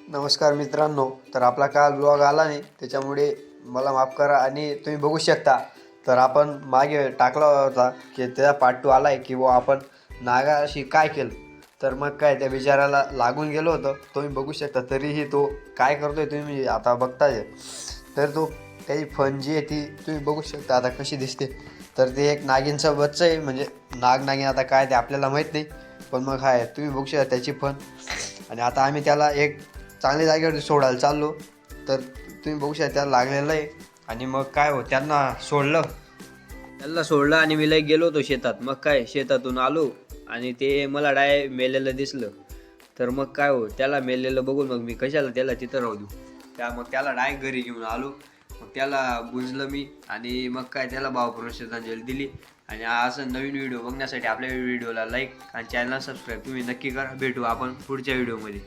नमस्कार मित्रांनो. तर आपला काल ब्लॉग आला नाही त्याच्यामुळे मला माफ करा आणि तुम्ही बघू शकता. तर आपण मागे टाकला होता की त्याचा पार्ट 2 आला आहे की बुवा आपण नागाशी काय केलं. तर मग काय त्या बिचाराला लागून गेलो होतं, तुम्ही बघू शकता. तरीही तो काय करतोय तुम्ही आता बघताय. तर तो त्याची फण जी आहे ती तुम्ही बघू शकता आता कशी दिसते. तर ते एक नागिनचं बच्चं आहे, म्हणजे नागिन आता काय ते आपल्याला माहीत नाही. पण मग काय तुम्ही बघू शकता त्याची फण. आणि आता आम्ही त्याला एक चांगल्या जागेवर सोडायला चाललो. तर तुम्ही बघू शकता त्याला लागलेलं आहे. आणि मग काय हो त्यांना सोडलं आणि मी लई गेलो होतो शेतात. मग काय शेतातून आलो आणि ते मला मेलेलं दिसलं. तर मग काय हो त्याला मेलेलं बघून मग मी कशाला त्याला तिथं राहू देऊ. मग त्याला घरी घेऊन आलो. मग त्याला बुजलं मी आणि मग काय त्याला भावपूर्ण श्रद्धांजली दिली. आणि असं नवीन व्हिडिओ बघण्यासाठी आपल्या व्हिडिओला लाईक आणि चॅनलला सबस्क्राईब तुम्ही नक्की करा. भेटू आपण पुढच्या व्हिडिओमध्ये.